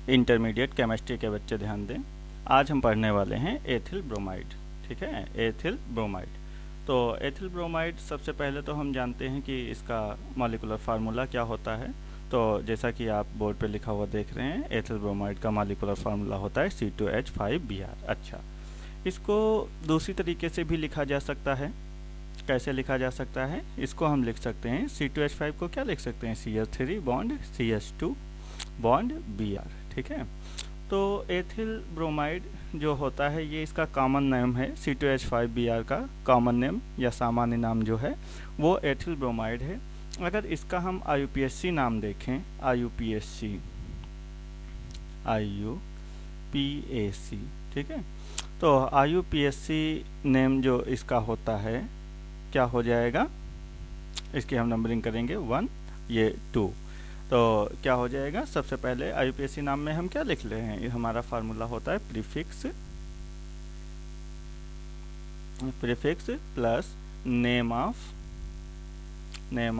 Intermediate chemistry के बच्चे ध्यान दें। आज हम पढ़ने वाले हैं एथिल ब्रोमाइड। ठीक है, एथिल ब्रोमाइड। तो एथिल ब्रोमाइड सबसे पहले तो हम जानते हैं कि इसका मॉलिक्यूलर फार्मूला क्या होता है। तो जैसा कि आप बोर्ड पे लिखा हुआ देख रहे हैं, एथिल ब्रोमाइड का मॉलिक्यूलर फार्मूला होता है C2H5Br। अच्छा, इसको दूसरी तरीके से भी लिखा जा सकता है। कैसे लिखा जा सकता है? इसको हम लिख सकते हैं C2H5 को क्या लिख सकते हैं, CH3 bond CH2 bond Br। ठीक है, तो एथिल ब्रोमाइड जो होता है ये इसका कॉमन नेम है। C2H5Br का कॉमन नेम या सामान्य नाम जो है वो एथिल ब्रोमाइड है। अगर इसका हम IUPAC नाम देखें, IUPAC, ठीक है, तो IUPAC नेम जो इसका होता है क्या हो जाएगा, इसकी हम नंबरिंग करेंगे 1, ये 2, तो क्या हो जाएगा, सबसे पहले IUPAC नाम में हम क्या लिख रहे हैं, हमारा फार्मूला होता है prefix plus name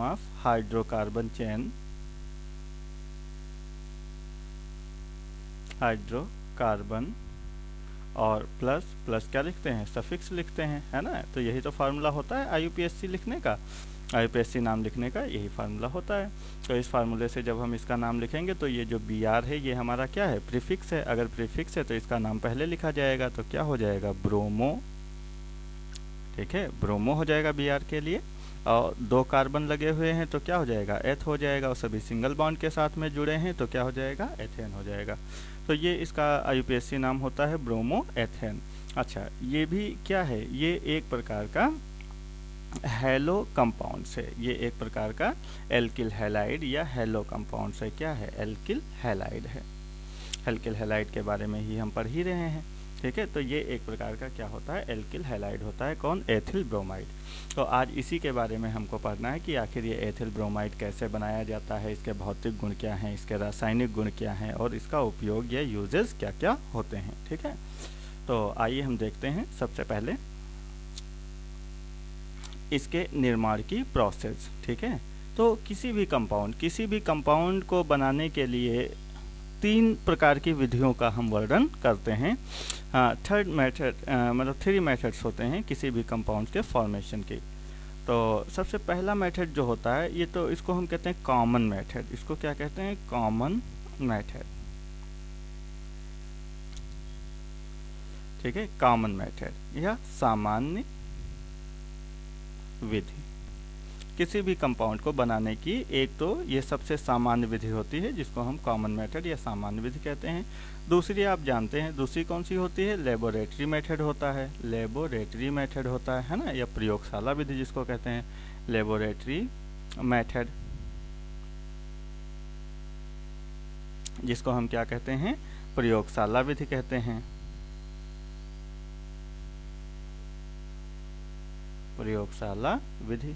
of hydrocarbon chain, hydrocarbon, और प्लस क्या लिखते हैं, सफिक्स लिखते हैं, है ना। तो यही तो फार्मूला होता है IUPAC लिखने का, IUPAC नाम लिखने का यही फार्मूला होता है। तो इस फार्मूले से जब हम इसका नाम लिखेंगे तो ये जो Br है ये हमारा क्या है, प्रीफिक्स है। अगर प्रीफिक्स है तो इसका नाम पहले लिखा जाएगा, तो क्या हो जाएगा, ब्रोमो। ठीक है, ब्रोमो हो जाएगा Br के लिए। और 2 कार्बन लगे हुए हैं तो क्या हो जाएगा, एथ हो जाएगा, और सभी सिंगल बॉन्ड के साथ में जुड़े हैं तो क्या हो जाएगा, एथेन हो जाएगा। तो ये इसका IUPAC नाम होता है ब्रोमो एथेन। अच्छा, ये भी क्या है, ये एक प्रकार का हेलो कंपाउंड है, ये एक प्रकार का एल्किल हैलाइड या हेलो कंपाउंड है। क्या है, एल्किल हैलाइड है। एल्किल हैलाइड के बारे में ही हम पढ़ ही रहे हैं। ठीक है, तो ये एक प्रकार का क्या होता है, एल्किल हैलाइड होता है। कौन, एथिल ब्रोमाइड। तो आज इसी के बारे में हमको पढ़ना है कि आखिर ये एथिल ब्रोमाइड कैसे बनाया जाता है, इसके भौतिक गुण क्या हैं, इसके रासायनिक गुण क्या हैं, और इसका उपयोग या यूजेस क्या क्या होते हैं। ठीक है, तो आइए हम देखते हैं सबसे पहले इसके निर्माण की प्रोसेस। ठीक है, तो किसी भी कंपाउंड को बनाने के लिए 3 प्रकार की विधियों का हम वर्णन करते हैं। थर्ड मेथड मतलब 3 मेथड्स होते हैं किसी भी कंपाउंड के फॉर्मेशन की। तो सबसे पहला मेथड जो होता है ये तो इसको हम कहते हैं कॉमन मेथड। इसको क्या कहते हैं, कॉमन मेथड। ठीक है, कॉमन मेथड या सामान्य विधि। किसी भी कंपाउंड को बनाने की एक तो ये सबसे सामान्य विधि होती है जिसको हम कॉमन मेथड या सामान्य विधि कहते हैं। दूसरी आप जानते हैं, दूसरी कौन सी होती है, लेबोरेटरी मेथड होता है। लेबोरेटरी मेथड होता है ना, या प्रयोगशाला विधि जिसको कहते हैं, लेबोरेटरी मेथड, जिसको हम क्या कहते हैं, प्रयोगशाला विधि कहते हैं, प्रयोगशाला विधि।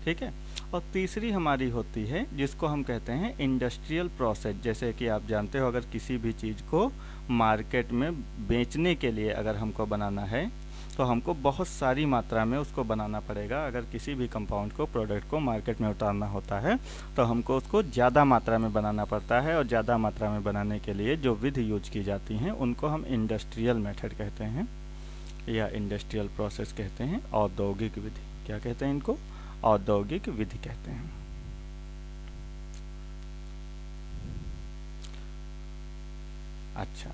ठीक है, और तीसरी हमारी होती है जिसको हम कहते हैं इंडस्ट्रियल प्रोसेस। जैसे कि आप जानते हो, अगर किसी भी चीज़ को मार्केट में बेचने के लिए अगर हमको बनाना है तो हमको बहुत सारी मात्रा में उसको बनाना पड़ेगा। अगर किसी भी कंपाउंड को, प्रोडक्ट को मार्केट में उतारना होता है तो हमको उसको ज़्यादा मात्रा में बनाना पड़ता है, और ज़्यादा मात्रा में बनाने के लिए जो विधि यूज की जाती हैं उनको हम इंडस्ट्रियल मेथड कहते हैं या इंडस्ट्रियल प्रोसेस कहते हैं, औद्योगिक विधि। क्या कहते हैं इनको, औद्योगिक विधि कहते हैं। अच्छा,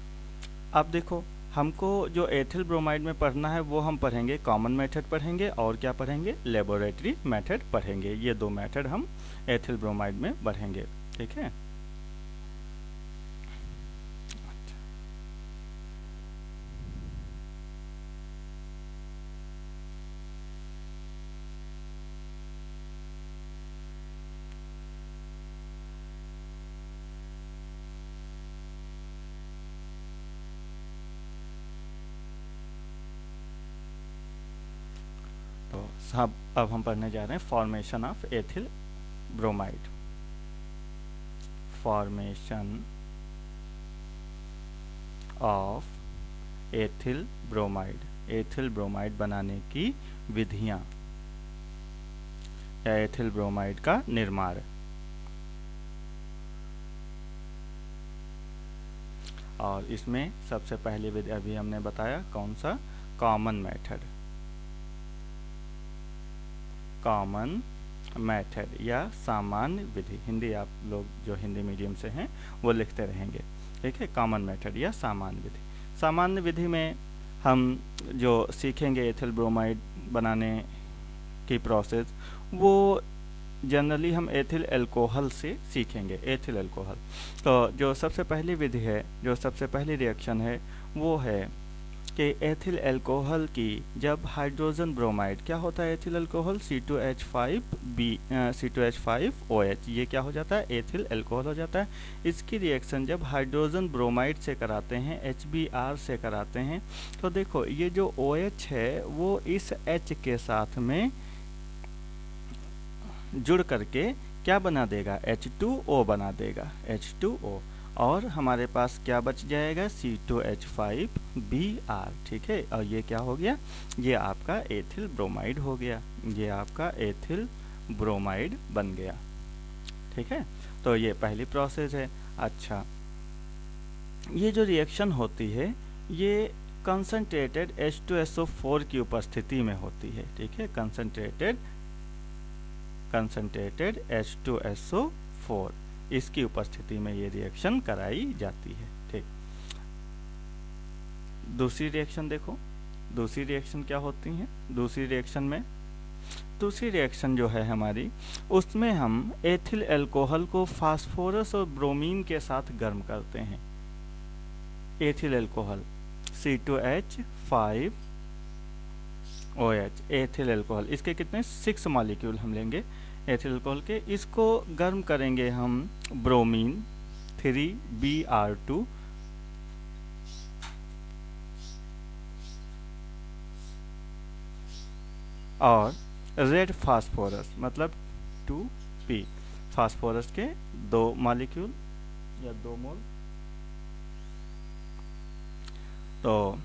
अब देखो, हमको जो एथिल ब्रोमाइड में पढ़ना है वो हम पढ़ेंगे कॉमन मेथड पढ़ेंगे, और क्या पढ़ेंगे, लेबोरेटरी मेथड पढ़ेंगे। ये 2 मेथड हम एथिल ब्रोमाइड में पढ़ेंगे। ठीक है, तो सब अब हम पढ़ने जा रहे हैं formation of ethyl bromide. Formation of ethyl bromide, ethyl bromide बनाने की विधियां या एथिल ब्रोमाइड का निर्माण। और इसमें सबसे पहली विधि अभी हमने बताया कौन सा, कॉमन मेथड, कॉमन मेथड या सामान्य विधि। हिंदी आप लोग जो हिंदी मीडियम से हैं वो लिखते रहेंगे, ठीक है। कॉमन मेथड या सामान्य विधि। सामान्य विधि में हम जो सीखेंगे एथिल ब्रोमाइड बनाने की प्रोसेस, वो जनरली हम एथिल अल्कोहल से सीखेंगे, एथिल अल्कोहल। तो जो सबसे पहली विधि है, जो सबसे पहली रिएक्शन है, वो है कि एथिल अल्कोहल की जब हाइड्रोजन ब्रोमाइड, क्या होता है एथिल अल्कोहल, C2H5OH, ये क्या हो जाता है, एथिल अल्कोहल हो जाता है। इसकी रिएक्शन जब हाइड्रोजन ब्रोमाइड से कराते हैं, HBr से कराते हैं, तो देखो ये जो OH है वो इस H के साथ में जुड़ करके क्या बना देगा, H2O बना देगा, H2O, और हमारे पास क्या बच जाएगा, C2H5Br, ठीक है। और ये क्या हो गया, ये आपका एथिल ब्रोमाइड हो गया, ये आपका एथिल ब्रोमाइड बन गया, ठीक है। तो ये पहली प्रोसेस है। अच्छा, ये जो रिएक्शन होती है ये कंसंट्रेटेड H2SO4 की उपस्थिति में होती है, ठीक है। कंसंट्रेटेड H2SO4, इसकी उपस्थिति में ये रिएक्शन कराई जाती है, ठीक। दूसरी रिएक्शन देखो, दूसरी रिएक्शन क्या होती है, दूसरी रिएक्शन में, दूसरी रिएक्शन जो है हमारी, उसमें हम एथिल अल्कोहल को फास्फोरस और ब्रोमीन के साथ गर्म करते हैं। Ethyl alcohol C2H5OH, ethyl alcohol, इसके कितने 6 मॉलिक्यूल हम लेंगे एथिल अल्कोहल के, इसको गर्म करेंगे हम ब्रोमीन 3Br2 और रेड फास्फोरस मतलब 2P, फास्फोरस के 2 मॉलिक्यूल या 2 मोल। तो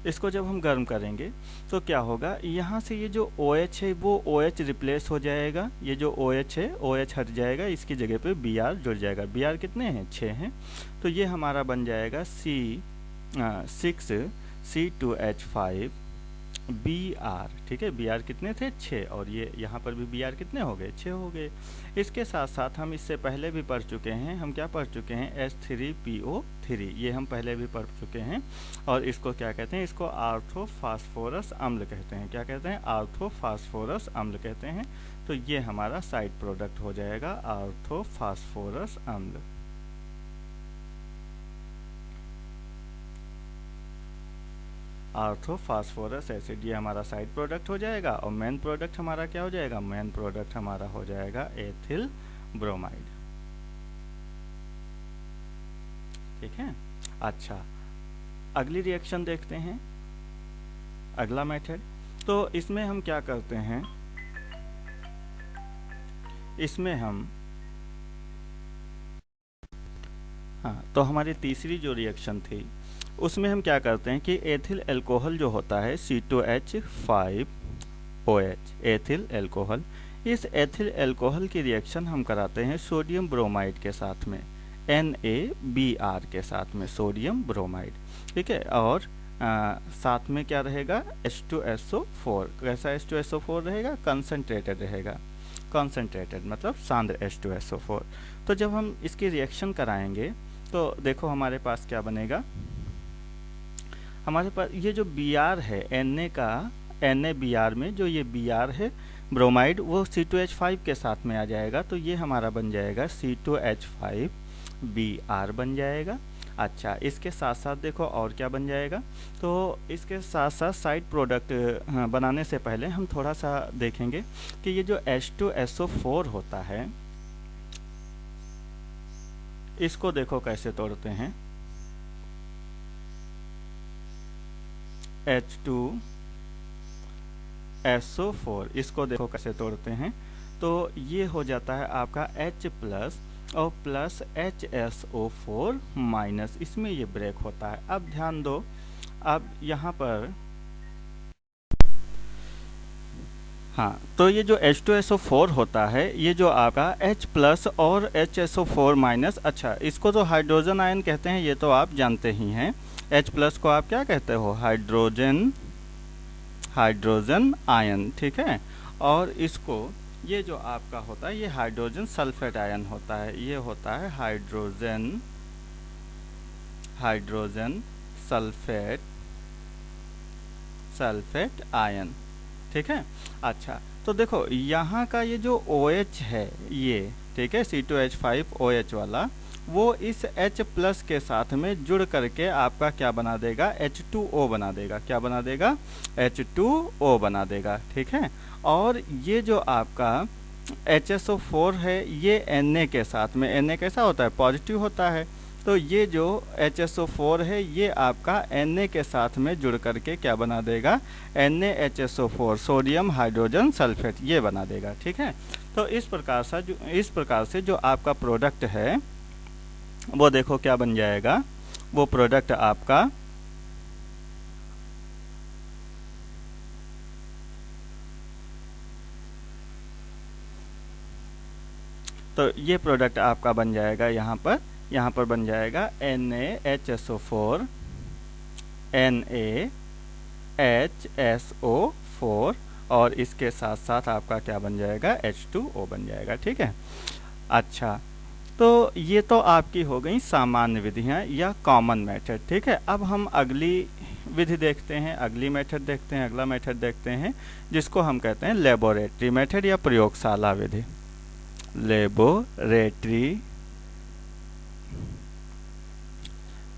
इसको जब हम गर्म करेंगे तो क्या होगा, यहाँ से ये जो OH है वो OH रिप्लेस हो जाएगा, ये जो OH है OH हट जाएगा, इसकी जगह पे Br जुड़ जाएगा। Br कितने हैं, 6 हैं। तो ये हमारा बन जाएगा 6 C2H5Br, ठीक है। Br कितने थे, 6, और ये यहाँ पर भी Br कितने हो गए, 6 हो गए। इसके साथ साथ हम इससे पहले भी पढ़ चुके हैं, हम क्या पढ़ चुके हैं, H3PO3, ये हम पहले भी पढ़ चुके हैं। और इसको क्या कहते हैं, इसको आर्थोफास्फोरस अम्ल कहते हैं। क्या कहते हैं, आर्थोफास्फोरस अम्ल कहते हैं। तो ये हमारा साइड प्रोडक्ट हो जाएगा आर्थोफास्फोरस अम्ल। आर्थोफास्फोरस एसिड, ये हमारा साइड प्रोडक्ट हो जाएगा। और मेन प्रोडक्ट हमारा क्या हो जाएगा, मेन प्रोडक्ट हमारा हो जाएगा एथिल ब्रोमाइड, ठीक है। अच्छा, अगली रिएक्शन देखते हैं, अगला मेथड। तो इसमें हम क्या करते हैं, इसमें हम, हाँ, तो हमारी तीसरी जो रिएक्शन थी उसमें हम क्या करते हैं कि एथिल अल्कोहल जो होता है C2H5OH, एथिल अल्कोहल, इस एथिल अल्कोहल की रिएक्शन हम कराते हैं सोडियम ब्रोमाइड के साथ में, NaBr के साथ में, सोडियम ब्रोमाइड, ठीक है। और साथ में क्या रहेगा, H2SO4, कैसा H2SO4 रहेगा, कंसंट्रेटेड रहेगा, कंसंट्रेटेड मतलब सांद्र H2SO4। तो जब हम इसकी रिएक्शन कराएंगे तो देखो हमारे पास क्या बनेगा, हमारे पास ये जो Br है NaBr में जो ये Br है ब्रोमाइड, वो C2H5 के साथ में आ जाएगा। तो ये हमारा बन जाएगा C2H5Br बन जाएगा। अच्छा, इसके साथ साथ देखो और क्या बन जाएगा, तो इसके साथ साथ साइड प्रोडक्ट बनाने से पहले हम थोड़ा सा देखेंगे कि ये जो H2SO4 होता है, इसको देखो कैसे तोड़ते हैं, H2SO4, इसको देखो कैसे तोड़ते हैं। तो ये हो जाता है आपका H प्लस और प्लस HSO4 माइनस, इसमें ये ब्रेक होता है। अब ध्यान दो, अब यहाँ पर हाँ, तो ये जो H2SO4 होता है, ये जो आपका H प्लस और HSO4 माइनस, अच्छा इसको तो हाइड्रोजन आयन कहते हैं, ये तो आप जानते ही हैं। H प्लस को आप क्या कहते हो? हाइड्रोजन आयन, ठीक है। और इसको, ये जो आपका होता है, ये हाइड्रोजन सल्फेट आयन होता है, ये होता है हाइड्रोजन सल्फेट आयन, ठीक है। अच्छा, तो देखो यहाँ का ये जो OH है, ये ठीक है, C2H5OH वाला, वो इस H प्लस के साथ में जुड़ करके आपका क्या बना देगा? H2O बना देगा। क्या बना देगा? H2O बना देगा, ठीक है। और ये जो आपका HSO4 है, ये Na के साथ में, Na कैसा होता है? पॉजिटिव होता है। तो ये जो HSO4 है, ये आपका Na के साथ में जुड़ करके क्या बना देगा? NaHSO4, सोडियम हाइड्रोजन सल्फेट, ये बना देगा, ठीक है। तो इस प्रकार से जो आपका प्रोडक्ट है, वो देखो क्या बन जाएगा। वो प्रोडक्ट आपका तो ये प्रोडक्ट आपका बन जाएगा यहाँ पर बन जाएगा NaHSO4 NaHSO4 और इसके साथ साथ आपका क्या बन जाएगा? H2O बन जाएगा, ठीक है। अच्छा, तो ये तो आपकी हो गई सामान्य विधियाँ या कॉमन मेथड, ठीक है। अब हम अगली विधि देखते हैं, अगला मेथड देखते हैं, जिसको हम कहते हैं लेबोरेटरी मेथड या प्रयोगशाला विधि।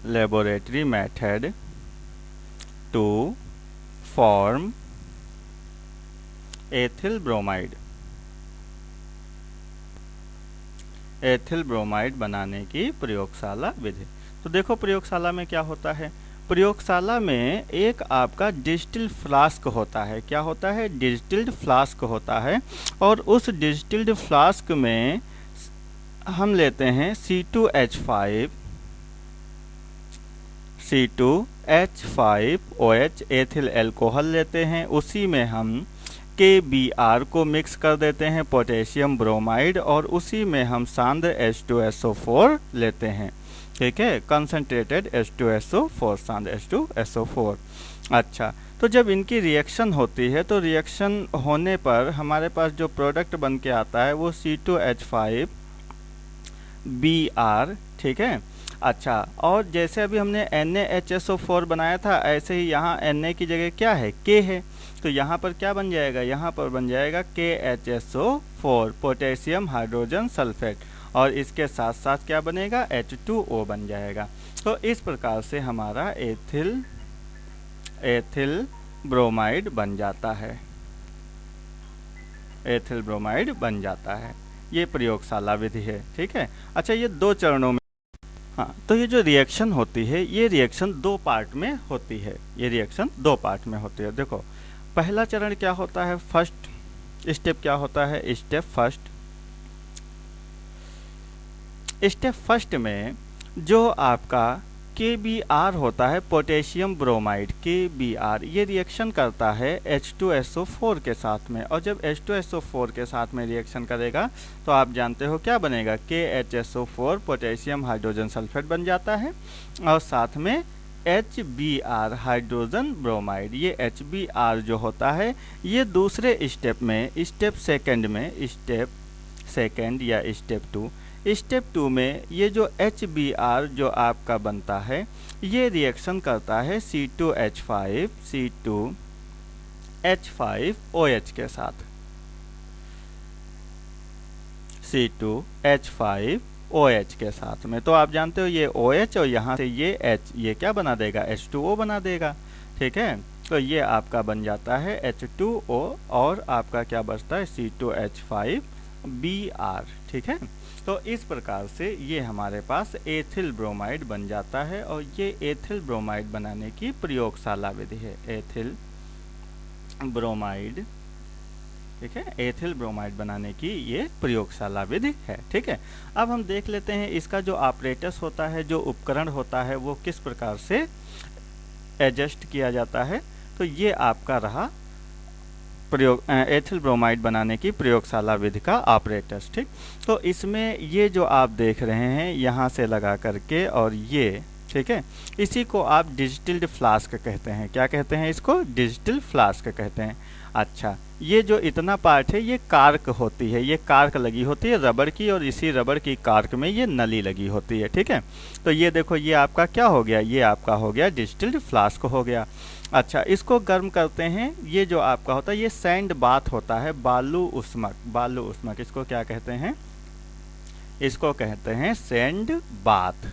Laboratory method to form ethyl bromide बनाने की प्रयोगशाला विधि। तो देखो प्रयोगशाला में क्या होता है। प्रयोगशाला में एक आपका डिस्टिल्ड फ्लास्क होता है। क्या होता है? डिस्टिल्ड फ्लास्क होता है। और उस डिस्टिल्ड फ्लास्क में हम लेते हैं C2H5OH एथिल एल्कोहल लेते हैं। उसी में हम KBr को मिक्स कर देते हैं, पोटेशियम ब्रोमाइड, और उसी में हम सांद्र H2SO4 लेते हैं, ठीक है। Concentrated H2SO4, सांद्र H2SO4। अच्छा, तो जब इनकी रिएक्शन होती है, तो रिएक्शन होने पर हमारे पास जो प्रोडक्ट बन के आता है वो C2H5Br, ठीक है। अच्छा, और जैसे अभी हमने NaHSO4 बनाया था, ऐसे ही यहाँ Na की जगह क्या है? K है। तो यहाँ पर क्या बन जाएगा? यहाँ पर बन जाएगा KHSO4, पोटेशियम हाइड्रोजन सल्फेट, और इसके साथ साथ क्या बनेगा? H2O बन जाएगा। तो इस प्रकार से हमारा एथिल ब्रोमाइड बन जाता है। ये प्रयोगशाला विधि है, ठीक है। अच्छा, ये 2 चरणों में, हाँ, तो ये जो रिएक्शन होती है, ये रिएक्शन 2 पार्ट में होती है। देखो, पहला चरण क्या होता है? फर्स्ट स्टेप क्या होता है? स्टेप फर्स्ट में जो आपका KBr होता है, पोटेशियम ब्रोमाइड, KBr, ये रिएक्शन करता है H2SO4 के साथ में। और जब H2SO4 के साथ में रिएक्शन करेगा, तो आप जानते हो क्या बनेगा? KHSO4, पोटेशियम हाइड्रोजन सल्फेट बन जाता है, और साथ में HBr, हाइड्रोजन ब्रोमाइड। ये HBr जो होता है, ये दूसरे स्टेप में, स्टेप स्टेप 2 में ये जो HBr जो आपका बनता है, ये रिएक्शन करता है C2H5OH के साथ, C2H5OH के साथ में। तो आप जानते हो ये OH और यहाँ से ये H, ये क्या बना देगा? H2O बना देगा, ठीक है। तो ये आपका बन जाता है H2O, और आपका क्या बचता है? C2H5Br, ठीक है। तो इस प्रकार से ये हमारे पास एथिल ब्रोमाइड बन जाता है, और ये एथिल ब्रोमाइड बनाने की प्रयोगशाला विधि है। एथिल ब्रोमाइड, ठीक है, एथिल ब्रोमाइड बनाने की ये प्रयोगशाला विधि है, ठीक है। अब हम देख लेते हैं इसका जो ऑपरेटस होता है, जो उपकरण होता है, वो किस प्रकार से एडजस्ट किया जाता है। तो ये आपका रहा एथिल ब्रोमाइड बनाने की प्रयोगशाला विधि का ऑपरेटर्स। ठीक, तो इसमें ये जो आप देख रहे हैं यहाँ से लगा करके और ये, ठीक है, इसी को आप डिस्टिल्ड फ्लास्क कहते हैं। क्या कहते हैं इसको? डिस्टिल्ड फ्लास्क कहते हैं। अच्छा, ये जो इतना पार्ट है ये कार्क होती है, ये कार्क लगी होती है रबड़ की, और इसी रबड़ की कार्क में ये नली लगी होती है। ठीक है, तो ये देखो ये आपका क्या हो गया? ये आपका हो गया डिस्टिल्ड फ्लास्क हो गया। अच्छा, इसको गर्म करते हैं। ये जो आपका होता है ये सैंड बाथ होता है, बालू उस्मक। बालू उस्मक इसको क्या कहते हैं? इसको कहते हैं सैंड बाथ,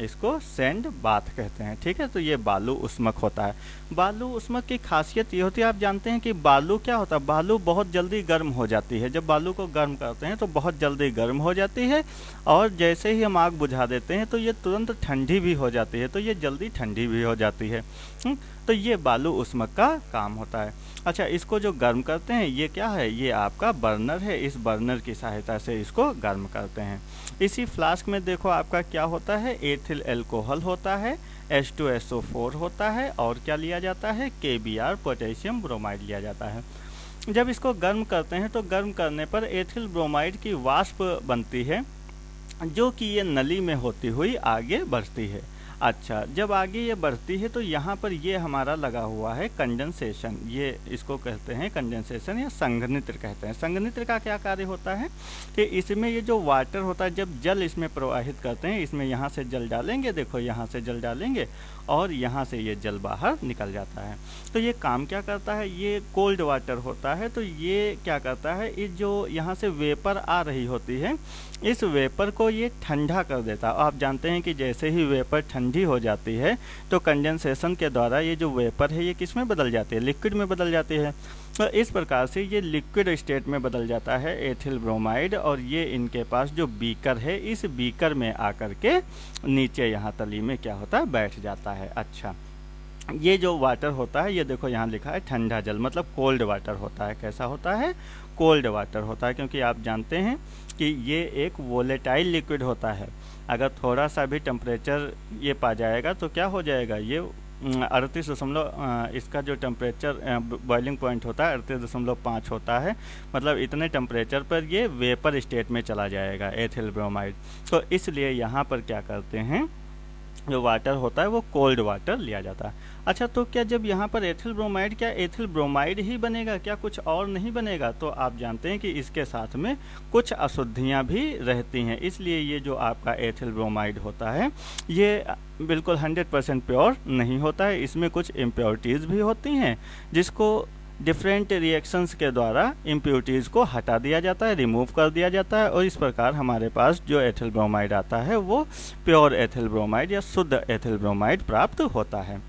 इसको सैंड बाथ कहते हैं। ठीक है, तो ये बालू उस्मक होता है। बालू उस्मक की खासियत ये होती है, आप जानते हैं कि बालू क्या होता है? बालू बहुत जल्दी गर्म हो जाती है। जब बालू को गर्म करते हैं तो बहुत जल्दी गर्म हो जाती है, और जैसे ही हम आग बुझा देते हैं तो ये तुरंत ठंडी भी हो जाती है, तो ये जल्दी ठंडी भी हो जाती है। तो ये बालू उस्मक का काम होता है। अच्छा, इसको जो गर्म करते हैं ये क्या है? ये आपका बर्नर है, इस बर्नर की सहायता से इसको गर्म करते हैं। इसी फ्लास्क में देखो आपका क्या होता है? एथिल अल्कोहल होता है, H2SO4 होता है, और क्या लिया जाता है? KBr पोटेशियम ब्रोमाइड लिया जाता है। जब इसको गर्म करते हैं तो गर्म करने पर एथिल ब्रोमाइड की वाष्प बनती है, जो कि ये नली में होती हुई आगे बढ़ती है। अच्छा, जब आगे ये बढ़ती है तो यहाँ पर ये हमारा लगा हुआ है कंडेंसेशन, ये इसको कहते हैं कंडेंसेशन या संघनित्र कहते हैं। संघनित्र का क्या कार्य होता है कि इसमें ये जो वाटर होता है, जब जल इसमें प्रवाहित करते हैं, इसमें यहाँ से जल डालेंगे, देखो यहाँ से जल डालेंगे और यहाँ से ये जल बाहर निकल जाता है। तो ये काम क्या करता है? ये कोल्ड वाटर होता है, तो ये क्या करता है? ये जो यहाँ से वेपर आ रही होती है, इस वेपर को ये ठंडा कर देता है। आप जानते हैं कि जैसे ही वेपर ठंडी हो जाती है तो कंडेंसेशन के द्वारा ये जो वेपर है ये किस में बदल जाती है? लिक्विड में बदल जाती है। तो इस प्रकार से ये लिक्विड स्टेट में बदल जाता है एथिल ब्रोमाइड, और ये इनके पास जो बीकर है, इस बीकर में आकर के नीचे यहाँ तली में क्या होता है? बैठ जाता है। अच्छा, ये जो वाटर होता है ये देखो यहाँ लिखा है ठंडा जल, मतलब कोल्ड वाटर होता है। कैसा होता है? कोल्ड वाटर होता है, क्योंकि आप जानते हैं कि ये एक वोलेटाइल लिक्विड होता है। अगर थोड़ा सा भी टेम्परेचर ये पा जाएगा तो क्या हो जाएगा? ये 38 इसका जो टेम्परेचर बॉइलिंग पॉइंट होता है 38.5 होता है, मतलब इतने टेम्परेचर पर ये वेपर स्टेट में चला जाएगा एथिल ब्रोमाइड। तो इसलिए यहाँ पर क्या करते हैं, जो वाटर होता है वो कोल्ड वाटर लिया जाता है। अच्छा, तो क्या जब यहाँ पर एथिल ब्रोमाइड, क्या एथिल ब्रोमाइड ही बनेगा, क्या कुछ और नहीं बनेगा? तो आप जानते हैं कि इसके साथ में कुछ अशुद्धियाँ भी रहती हैं, इसलिए ये जो आपका एथिल ब्रोमाइड होता है ये बिल्कुल 100% प्योर नहीं होता है। इसमें कुछ इम्प्योरिटीज़ भी होती हैं, जिसको डिफरेंट रिएक्शंस के द्वारा इम्प्योरिटीज़ को हटा दिया जाता है, रिमूव कर दिया जाता है, और इस प्रकार हमारे पास जो एथिल ब्रोमाइड आता है वो प्योर एथिल ब्रोमाइड या शुद्ध एथिल ब्रोमाइड प्राप्त होता है।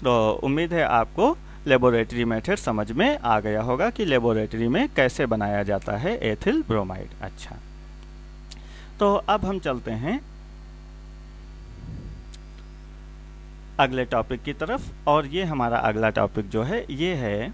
तो उम्मीद है आपको लेबोरेटरी मेथड समझ में आ गया होगा कि लेबोरेटरी में कैसे बनाया जाता है एथिल ब्रोमाइड। अच्छा, तो अब हम चलते हैं अगले टॉपिक की तरफ, और ये हमारा अगला टॉपिक जो है ये है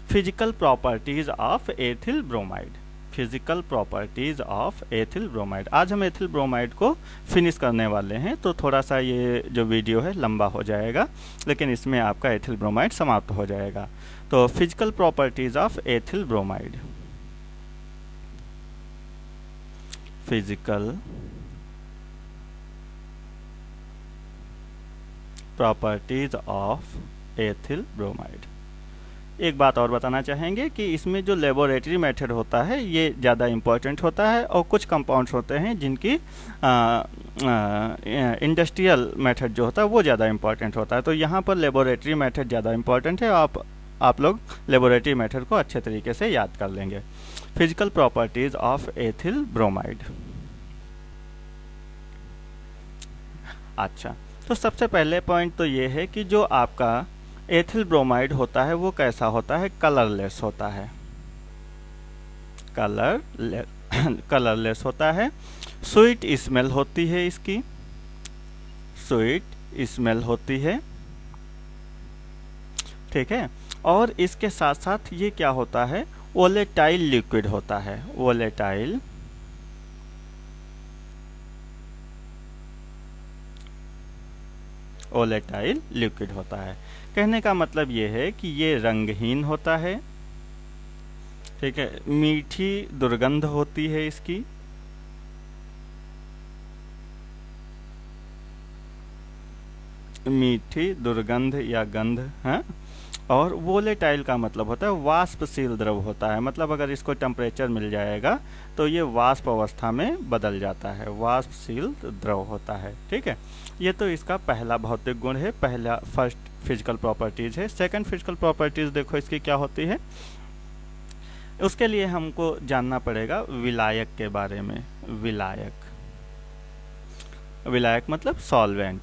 physical properties of ethyl bromide. Physical properties of ethyl bromide. आज हम एथिल ब्रोमाइड को फिनिश करने वाले हैं, तो थोड़ा सा ये जो वीडियो है लंबा हो जाएगा, लेकिन इसमें आपका एथिल ब्रोमाइड समाप्त हो जाएगा। तो physical properties of ethyl bromide. Physical properties of ethyl bromide. एक बात और बताना चाहेंगे कि इसमें जो लेबोरेटरी मेथड होता है ये ज़्यादा इम्पोर्टेंट होता है, और कुछ कंपाउंड्स होते हैं जिनकी इंडस्ट्रियल मेथड जो होता है वो ज़्यादा इम्पोर्टेंट होता है। तो यहाँ पर लेबोरेटरी मेथड ज़्यादा इम्पोर्टेंट है, आप लोग लेबोरेटरी मेथड को अच्छे तरीके से याद कर लेंगे। Physical properties of ethyl bromide. अच्छा, तो सबसे पहले पॉइंट तो ये है कि जो आपका एथिल ब्रोमाइड होता है वो कैसा होता है? कलरलेस होता है। कलरलेस होता है। स्वीट स्मेल होती है इसकी, स्वीट स्मेल होती है, ठीक है। और इसके साथ साथ ये क्या होता है? वोलेटाइल लिक्विड होता है। वोलेटाइल वोलेटाइल लिक्विड होता है। कहने का मतलब ये है कि ये रंगहीन होता है, ठीक है, मीठी दुर्गंध होती है इसकी, मीठी दुर्गंध या गंध है, और वोलेटाइल का मतलब होता है वाष्पशील द्रव होता है, मतलब अगर इसको टेम्परेचर मिल जाएगा तो ये वाष्प अवस्था में बदल जाता है, वाष्पशील द्रव होता है। ठीक है, ये तो इसका पहला भौतिक गुण है, पहला फर्स्ट फिजिकल प्रॉपर्टीज है। सेकंड फिजिकल प्रॉपर्टीज देखो इसकी क्या होती है, उसके लिए हमको जानना पड़ेगा विलायक के बारे में। विलायक, विलायक मतलब सॉल्वेंट।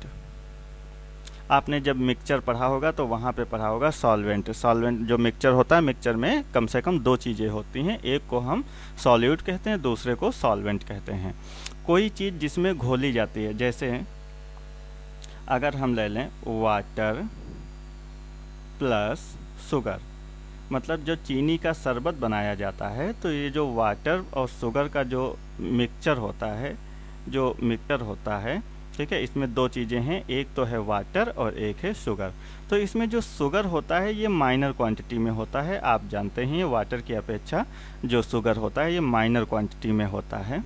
आपने जब मिक्सचर पढ़ा होगा तो वहाँ पे पढ़ा होगा सॉल्वेंट। सॉल्वेंट जो मिक्सचर होता है, मिक्सचर में कम से कम दो चीज़ें होती हैं, एक को हम सॉल्यूट कहते हैं, दूसरे को सॉल्वेंट कहते हैं। कोई चीज़ जिसमें घोली जाती है, जैसे अगर हम ले लें वाटर प्लस शुगर, मतलब जो चीनी का शरबत बनाया जाता है, तो ये जो वाटर और शुगर का जो मिक्सचर होता है, ठीक है, इसमें दो चीज़ें हैं, एक तो है वाटर और एक है शुगर। तो इसमें जो शुगर होता है ये माइनर क्वांटिटी में होता है, आप जानते हैं वाटर की अपेक्षा जो शुगर होता है ये माइनर क्वांटिटी में होता है,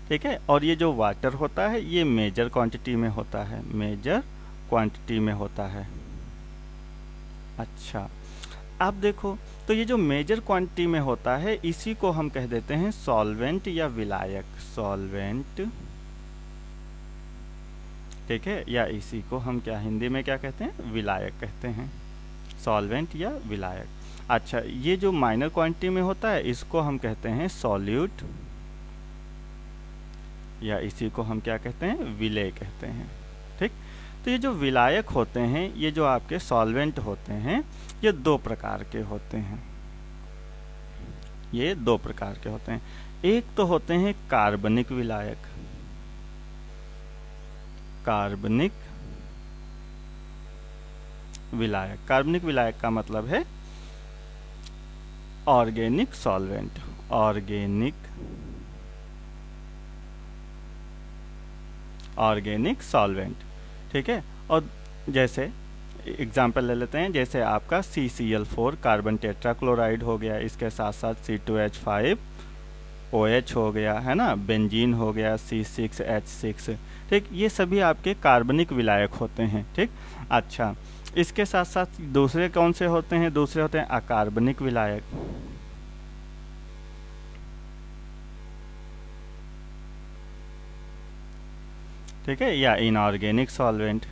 ठीक है, और ये जो वाटर होता है ये मेजर क्वांटिटी में होता है, मेजर क्वांटिटी में होता है। अच्छा, आप देखो तो ये जो मेजर क्वांटिटी में होता है इसी को हम कह देते हैं सॉल्वेंट या विलायक, सॉल्वेंट, ठीक है, या इसी को हम क्या हिंदी में क्या कहते हैं, विलायक कहते हैं, सॉल्वेंट या विलायक। अच्छा, ये जो माइनर क्वांटिटी में होता है इसको हम कहते हैं सॉल्यूट, या इसी को हम क्या कहते हैं, विलेय कहते हैं। ठीक, तो ये जो विलायक होते हैं, ये जो आपके सॉल्वेंट होते हैं, ये दो प्रकार के होते हैं, ये दो प्रकार के होते हैं। एक तो होते हैं कार्बनिक विलायक, कार्बनिक विलायक। कार्बनिक विलायक का मतलब है ऑर्गेनिक सॉल्वेंट, ऑर्गेनिक सॉल्वेंट, ठीक है। और जैसे एग्जाम्पल ले लेते हैं, जैसे आपका CCl4 कार्बन टेट्राक्लोराइड हो गया, इसके साथ साथ C2H5OH हो गया, है ना, बेंजीन हो गया C6H6, ठीक, ये सभी आपके कार्बनिक विलायक होते हैं। ठीक, अच्छा, इसके साथ साथ दूसरे कौन से होते हैं, दूसरे होते हैं अकार्बनिक विलायक, ठीक है, या इनऑर्गेनिक सॉल्वेंट।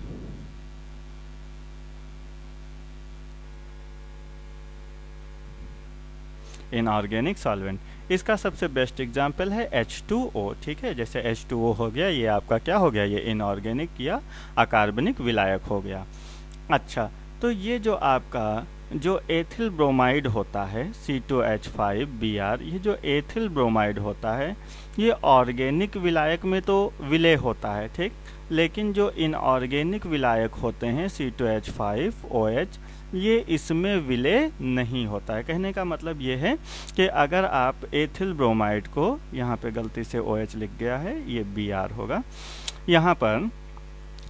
इनऑर्गेनिक सॉल्वेंट, इसका सबसे बेस्ट एग्जांपल है H2O, ठीक है, जैसे H2O हो गया, ये आपका क्या हो गया, ये इनऑर्गेनिक या अकार्बनिक विलायक हो गया। अच्छा, तो ये जो आपका जो एथिल ब्रोमाइड होता है C2H5Br, ये जो एथिल ब्रोमाइड होता है ये ऑर्गेनिक विलायक में तो विलेय होता है, ठीक, लेकिन जो इनऑर्गेनिक विलायक होते हैं C2H5OH, ये इसमें विलेय नहीं होता है। कहने का मतलब ये है कि अगर आप एथिल ब्रोमाइड को, यहाँ पे गलती से OH लिख गया है, ये Br होगा, यहाँ पर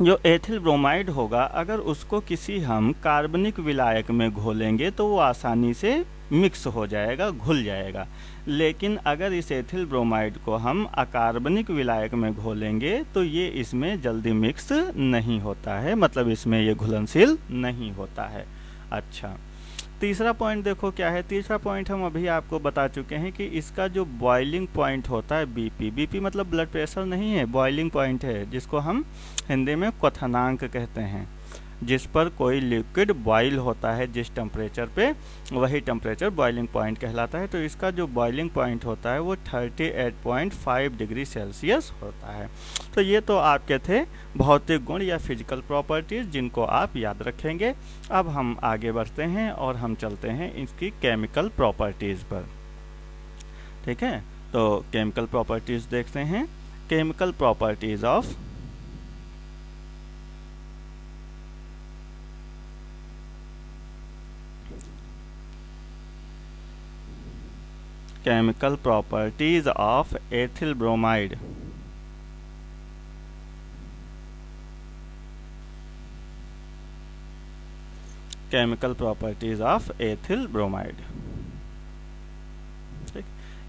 जो एथिल ब्रोमाइड होगा अगर उसको किसी हम कार्बनिक विलायक में घोलेंगे तो वो आसानी से मिक्स हो जाएगा, घुल जाएगा। लेकिन अगर इस एथिल ब्रोमाइड को हम अकार्बनिक विलायक में घोलेंगे तो ये इसमें जल्दी मिक्स नहीं होता है, मतलब इसमें ये घुलनशील नहीं होता है। अच्छा, तीसरा पॉइंट देखो क्या है। तीसरा पॉइंट हम अभी आपको बता चुके हैं कि इसका जो बॉइलिंग पॉइंट होता है BP मतलब ब्लड प्रेशर नहीं है, बॉइलिंग पॉइंट है, जिसको हम हिंदी में क्वथनांक कहते हैं। जिस पर कोई लिक्विड बॉयल होता है जिस टेम्परेचर पे, वही टेम्परेचर बॉइलिंग पॉइंट कहलाता है। तो इसका जो बॉइलिंग पॉइंट होता है वो 38.5 डिग्री सेल्सियस होता है। तो ये तो आपके थे भौतिक गुण या फिजिकल प्रॉपर्टीज जिनको आप याद रखेंगे। अब हम आगे बढ़ते हैं और हम चलते हैं इसकी केमिकल प्रॉपर्टीज पर। ठीक है, तो केमिकल प्रॉपर्टीज देखते हैं। Chemical properties of chemical properties of ethyl bromide। Chemical properties of ethyl bromide. ठीक,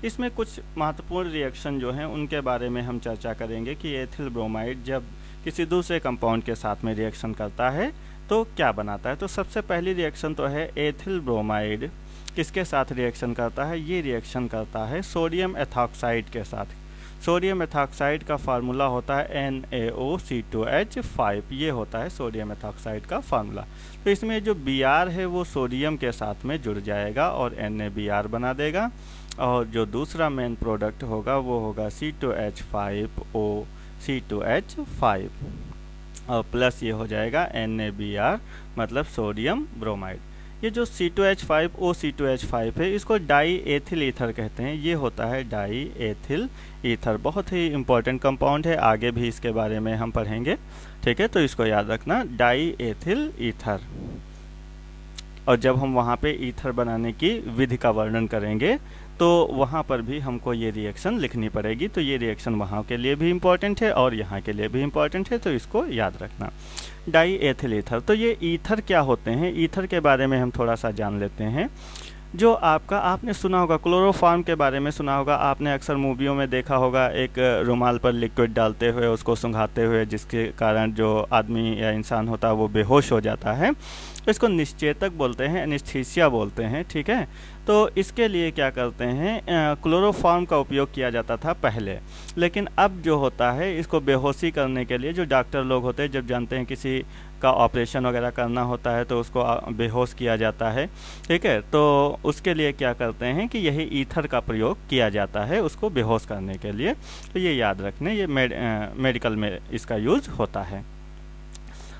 इसमें कुछ महत्वपूर्ण रिएक्शन जो हैं उनके बारे में हम चर्चा करेंगे कि एथिल ब्रोमाइड जब किसी दूसरे कंपाउंड के साथ में रिएक्शन करता है तो क्या बनाता है। तो सबसे पहली रिएक्शन तो है एथिल ब्रोमाइड किसके साथ रिएक्शन करता है, ये रिएक्शन करता है सोडियम एथॉक्साइड के साथ। सोडियम एथॉक्साइड का फार्मूला होता है NaOC2H5, ये होता है सोडियम एथॉक्साइड का फार्मूला। तो इसमें जो Br है वो सोडियम के साथ में जुड़ जाएगा और NaBr बना देगा, और जो दूसरा मेन प्रोडक्ट होगा वो होगा C2H5OC2H5 और प्लस ये हो जाएगा NaBr मतलब सोडियम ब्रोमाइड। ये जो C2H5OC2H5 है इसको डाई एथिल ईथर कहते हैं, ये होता है डाई एथिल ईथर। बहुत ही इंपॉर्टेंट कंपाउंड है, आगे भी इसके बारे में हम पढ़ेंगे। ठीक है, तो इसको याद रखना, डाई एथिल ईथर। और जब हम वहाँ पे ईथर बनाने की विधि का वर्णन करेंगे तो वहाँ पर भी हमको ये रिएक्शन लिखनी पड़ेगी। तो ये रिएक्शन वहाँ के लिए भी इम्पॉर्टेंट है और यहाँ के लिए भी इम्पॉर्टेंट है, तो इसको याद रखना। डाई एथिल ईथर, तो ये ईथर क्या होते हैं, ईथर के बारे में हम थोड़ा सा जान लेते हैं। जो आपका आपने सुना होगा क्लोरोफॉर्म के बारे में सुना होगा, आपने अक्सर मूवियों में देखा होगा एक रुमाल पर लिक्विड डालते हुए उसको सुंघाते हुए, जिसके कारण जो आदमी या इंसान होता है वो बेहोश हो जाता है। तो इसको निश्चेतक बोलते हैं, एनेस्थीसिया बोलते हैं। ठीक है, तो इसके लिए क्या करते हैं, क्लोरोफॉर्म का उपयोग किया जाता था पहले, लेकिन अब जो होता है इसको बेहोशी करने के लिए जो डॉक्टर लोग होते हैं जब जानते हैं किसी का ऑपरेशन वगैरह करना होता है तो उसको बेहोश किया जाता है। ठीक है, तो उसके लिए क्या करते हैं कि यही ईथर का प्रयोग किया जाता है उसको बेहोश करने के लिए। तो ये याद रखने, ये मेडिकल में इसका यूज होता है।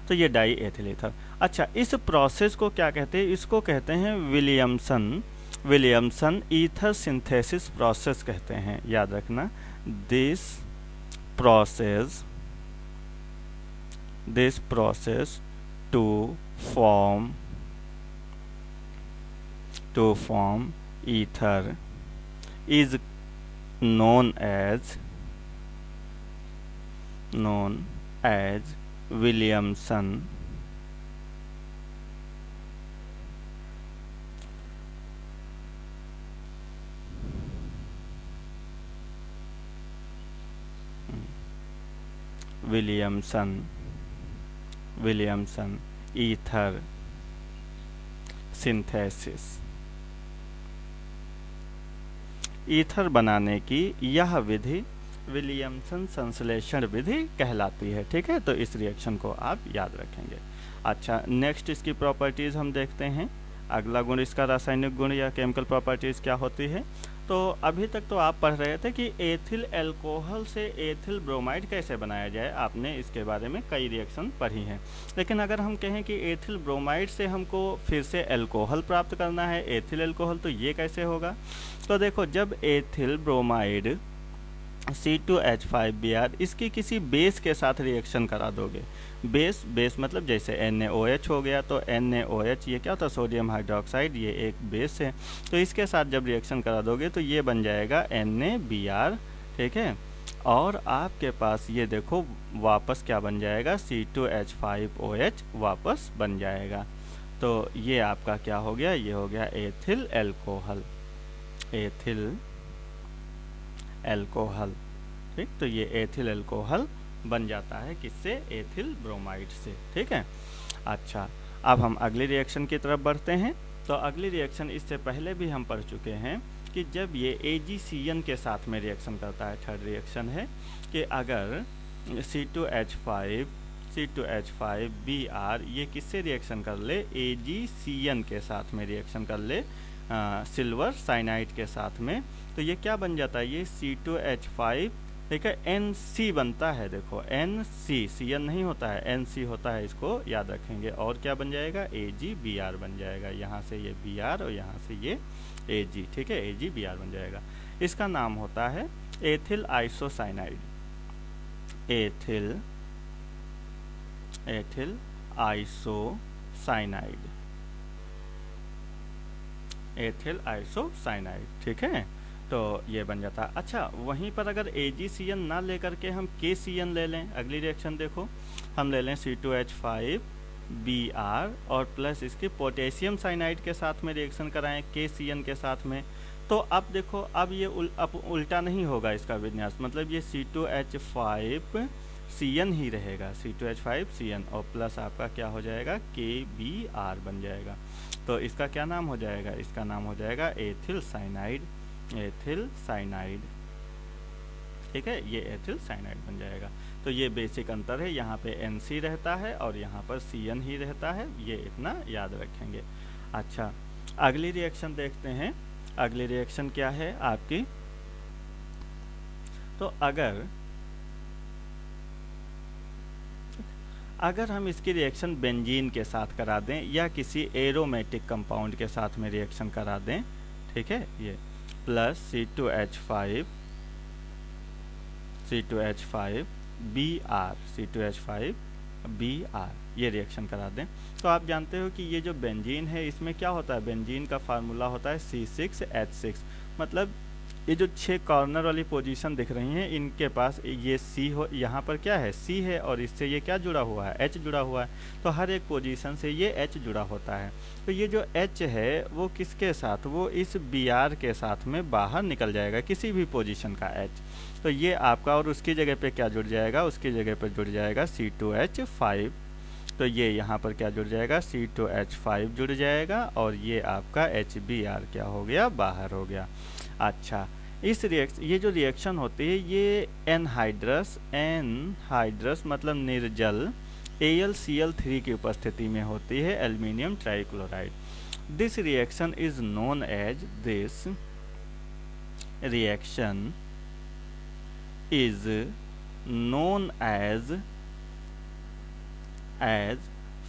तो ये डाई एथिल ईथर। अच्छा, इस प्रोसेस को क्या कहते हैं, इसको कहते हैं विलियमसन ईथर सिंथेसिस प्रोसेस कहते हैं, याद रखना। This process to form ether is known as Williamson ether synthesis. Ether बनाने की यह विधि विलियमसन संश्लेषण विधि कहलाती है। ठीक है, तो इस रिएक्शन को आप याद रखेंगे। अच्छा, नेक्स्ट इसकी प्रॉपर्टीज़ हम देखते हैं। अगला गुण इसका रासायनिक गुण या केमिकल प्रॉपर्टीज़ क्या होती है। तो अभी तक तो आप पढ़ रहे थे कि एथिल अल्कोहल से एथिल ब्रोमाइड कैसे बनाया जाए, आपने इसके बारे में कई रिएक्शन पढ़ी हैं। लेकिन अगर हम कहें कि एथिल ब्रोमाइड से हमको फिर से अल्कोहल प्राप्त करना है, एथिल अल्कोहल, तो ये कैसे होगा। तो देखो, जब एथिल ब्रोमाइड C2H5Br इसकी किसी बेस के साथ रिएक्शन करा दोगे, बेस मतलब जैसे NaOH हो गया, तो NaOH ये क्या होता है, सोडियम हाइड्रोक्साइड, ये एक बेस है। तो इसके साथ जब रिएक्शन करा दोगे तो ये बन जाएगा NaBr। ठीक है, और आपके पास ये देखो वापस क्या बन जाएगा, C2H5OH वापस बन जाएगा। तो ये आपका क्या हो गया, ये हो गया एथिल अल्कोहल। ठीक, तो ये एथिल अल्कोहल बन जाता है किससे, एथिल ब्रोमाइड से। ठीक है, अच्छा, अब हम अगली रिएक्शन की तरफ बढ़ते हैं। तो अगली रिएक्शन इससे पहले भी हम पढ़ चुके हैं कि जब ये AgCN के साथ में रिएक्शन करता है, थर्ड रिएक्शन है कि अगर C2H5Br ये किससे रिएक्शन कर ले, AgCN के साथ में रिएक्शन कर ले, सिल्वर साइनाइड के साथ में, तो ये क्या बन जाता है, ये C2H5, ठीक है, NC बनता है। देखो NC, CN नहीं होता है, NC होता है, इसको याद रखेंगे। और क्या बन जाएगा, AgBr बन जाएगा। यहाँ से ये Br और यहाँ से ये Ag, ठीक है, AgBr बन जाएगा। इसका नाम होता है एथिल आइसोसाइनाइड, एथिल आइसोसाइनाइड। ठीक है, तो ये बन जाता है। अच्छा, वहीं पर अगर AgCN ना लेकर के हम KCN ले लें, अगली रिएक्शन देखो, हम ले लें C2H5 Br और प्लस इसके पोटेशियम साइनाइड के साथ में रिएक्शन कराएं KCN के साथ में, तो अब देखो अब ये अब उल्टा नहीं होगा इसका विन्यास, मतलब ये C2H5Cn ही रहेगा, C2H5Cn और प्लस आपका क्या हो जाएगा KBr बन जाएगा। तो इसका क्या नाम हो जाएगा, इसका नाम हो जाएगा एथिल साइनाइड, एथिल साइनाइड। ठीक है, ये एथिल साइनाइड बन जाएगा। तो ये बेसिक अंतर है, यहाँ पे NC रहता है और यहाँ पर CN ही रहता है, ये इतना याद रखेंगे। अच्छा, अगली रिएक्शन देखते हैं। अगली रिएक्शन क्या है आपकी, तो अगर हम इसकी रिएक्शन बेंजीन के साथ करा दें या किसी एरोमेटिक कंपाउंड के साथ में रिएक्शन करा दें, ठीक है, ये प्लस C2H5 Br C2H5Br ये रिएक्शन करा दें, तो आप जानते हो कि ये जो बेंजीन है इसमें क्या होता है, बेंजीन का फार्मूला होता है C6H6, मतलब ये जो 6 कॉर्नर वाली पोजीशन दिख रही हैं इनके पास ये C हो, यहाँ पर क्या है C है और इससे ये क्या जुड़ा हुआ है, H जुड़ा हुआ है, तो हर एक पोजीशन से ये H जुड़ा होता है। तो ये जो H है वो किसके साथ, वो इस Br के साथ में बाहर निकल जाएगा, किसी भी पोजीशन का H, तो ये आपका, और उसकी जगह पे क्या जुड़ जाएगा, उसकी जगह पे जुड़ जाएगा C2H5, तो ये यहाँ पर क्या जुड़ जाएगा C2H5 जुड़ जाएगा और ये आपका HBr क्या हो गया, बाहर हो गया। अच्छा, इस ये जो रिएक्शन होती है ये एनहाइड्रस मतलब निर्जल AlCl3 की उपस्थिति में होती है, aluminium trichloride. This reaction is known as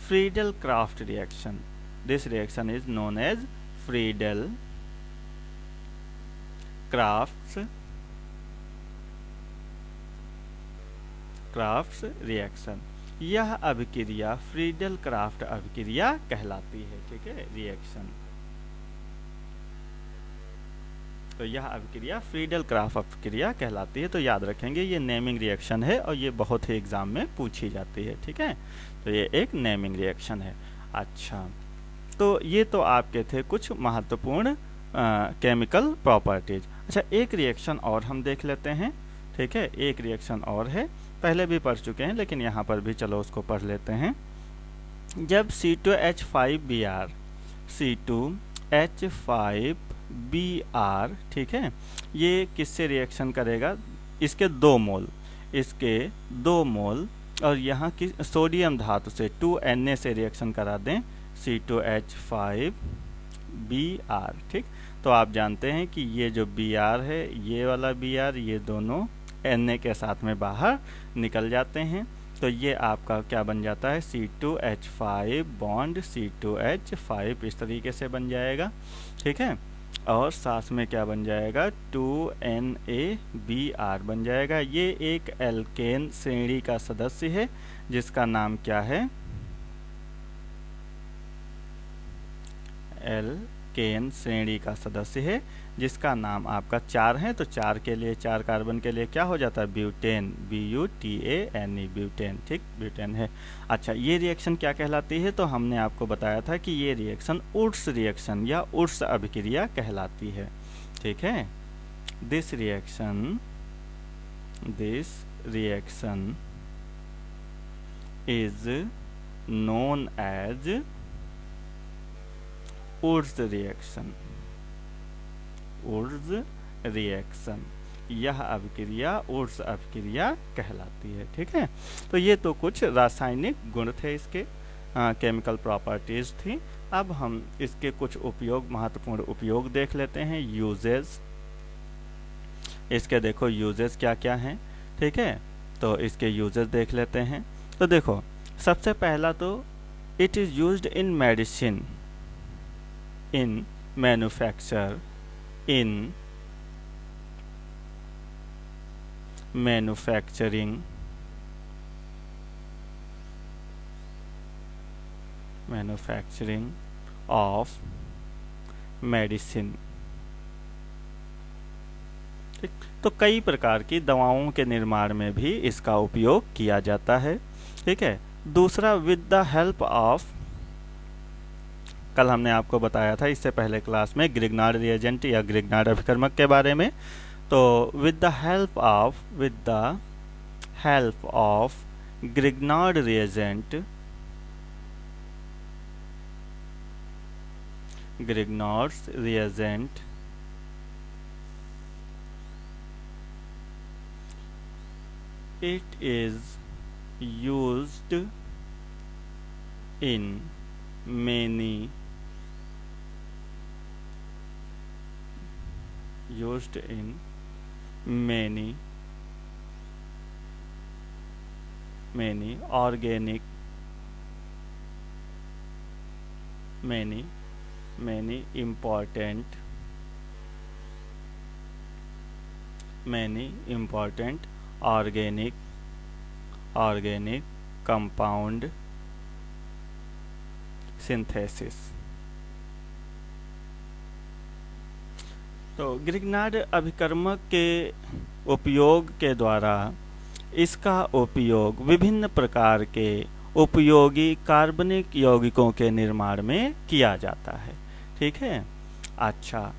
Friedel-Crafts reaction. This reaction is known as Friedel-Crafts reaction. यह अभिक्रिया फ्रीडेल-क्राफ्ट अभिक्रिया कहलाती है। ठीक है, रिएक्शन, तो यह अभिक्रिया फ्रीडेल-क्राफ्ट अभिक्रिया कहलाती है। तो याद रखेंगे ये नेमिंग रिएक्शन है और ये बहुत ही एग्जाम में पूछी जाती है। ठीक है, तो ये एक नेमिंग रिएक्शन है। अच्छा, तो ये तो आपके थे कुछ महत्वपूर्ण केमिकल प्रॉपर्टीज। अच्छा, एक रिएक्शन और हम देख लेते हैं। ठीक है, एक रिएक्शन और है, पहले भी पढ़ चुके हैं लेकिन यहाँ पर भी चलो उसको पढ़ लेते हैं। जब C2H5Br C2H5Br, ठीक है, ये किससे रिएक्शन करेगा, इसके 2 मोल और यहाँ की सोडियम धातु से 2Na से रिएक्शन करा दें C2H5Br। ठीक, तो आप जानते हैं कि ये जो Br है, ये वाला Br, ये दोनों Na के साथ में बाहर निकल जाते हैं। तो ये आपका क्या बन जाता है, C2H5 बॉन्ड C2H5 इस तरीके से बन जाएगा। ठीक है, और साथ में क्या बन जाएगा, 2NaBr बन जाएगा। ये एक एल्केन श्रेणी का सदस्य है जिसका नाम क्या है, एल्केन श्रेणी का सदस्य है जिसका नाम आपका 4 है। तो 4 के लिए, 4 कार्बन के लिए क्या हो जाता है, ब्यूटेन, BUTANE, ब्यूटेन। ठीक, ब्यूटेन है। अच्छा, ये रिएक्शन क्या कहलाती है, तो हमने आपको बताया था कि ये रिएक्शन उर्स रिएक्शन या उर्स अभिक्रिया कहलाती है। ठीक है, this reaction is known as Wurtz reaction, यह अभिक्रिया उर्स अभिक्रिया कहलाती है। ठीक है, तो ये तो कुछ रासायनिक गुण थे, इसके केमिकल प्रॉपर्टीज थी। अब हम इसके कुछ उपयोग, महत्वपूर्ण उपयोग देख लेते हैं। यूजेस, इसके देखो यूजेस क्या क्या हैं। ठीक है, तो इसके यूजेस देख लेते हैं। तो देखो, सबसे पहला तो it is used in medicine, in manufacturing, of medicine. ठीक, तो कई प्रकार की दवाओं के निर्माण में भी इसका उपयोग किया जाता है। ठीक है, दूसरा विद द हेल्प ऑफ, कल हमने आपको बताया था इससे पहले क्लास में ग्रिग्नार्ड रिएजेंट या ग्रिग्नार्ड अभिकर्मक के बारे में। तो with the help of Grignard reagent, Grignard's reagent it is used in many organic many important organic compound synthesis। तो ग्रिग्नार्ड अभिकर्मक के उपयोग के द्वारा इसका उपयोग विभिन्न प्रकार के उपयोगी कार्बनिक यौगिकों के निर्माण में किया जाता है। ठीक है। अच्छा,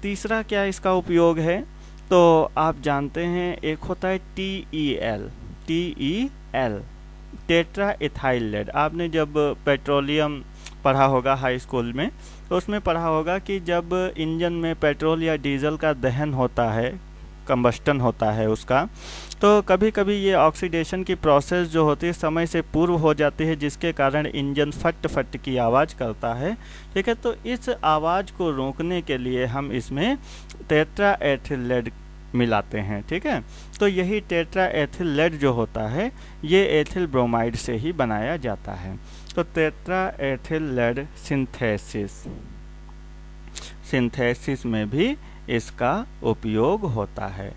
तीसरा क्या इसका उपयोग है? तो आप जानते हैं एक होता है TEL, टेट्रा इथाइल लेड। आपने जब पेट्रोलियम पढ़ा होगा हाई स्कूल में, तो उसमें पढ़ा होगा कि जब इंजन में पेट्रोल या डीजल का दहन होता है, कंबस्टन होता है उसका, तो कभी कभी ये ऑक्सीडेशन की प्रोसेस जो होती है समय से पूर्व हो जाती है, जिसके कारण इंजन फट फट की आवाज़ करता है। ठीक है। तो इस आवाज़ को रोकने के लिए हम इसमें टेट्रा एथिल लेड मिलाते हैं। ठीक है। तो यही टेट्रा एथिल लेड जो होता है ये एथिल ब्रोमाइड से ही बनाया जाता है। तो टेट्रा एथिल लेड सिंथेसिस में भी इसका उपयोग होता है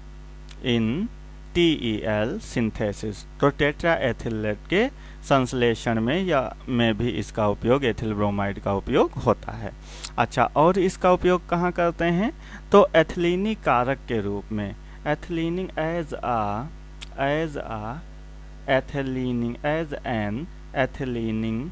इन TEL सिंथेसिस। तो टेट्रा एथिल लेड के संश्लेषण में या में भी इसका उपयोग, एथिल ब्रोमाइड का उपयोग होता है। अच्छा, और इसका उपयोग कहाँ करते हैं? तो एथिलीनी कारक के रूप में, एथिलीनिंग एज एन एथिलीनिंग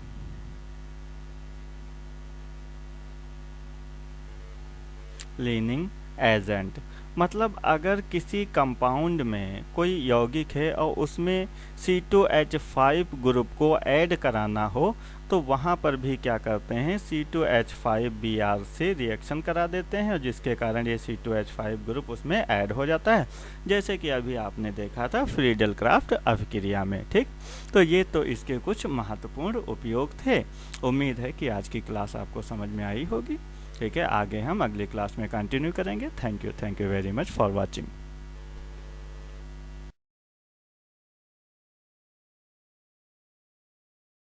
एजेंट। मतलब अगर किसी कंपाउंड में कोई यौगिक है और उसमें C2H5 ग्रुप को ऐड कराना हो, तो वहाँ पर भी क्या करते हैं, C2H5Br से रिएक्शन करा देते हैं, और जिसके कारण ये C2H5 ग्रुप उसमें ऐड हो जाता है, जैसे कि अभी आपने देखा था फ्रीडल क्राफ्ट अभिक्रिया में। ठीक। तो ये तो इसके कुछ महत्वपूर्ण उपयोग थे। उम्मीद है कि आज की क्लास आपको समझ में आई होगी। ठीक है। आगे हम अगली क्लास में कंटिन्यू करेंगे। Thank you very much for watching.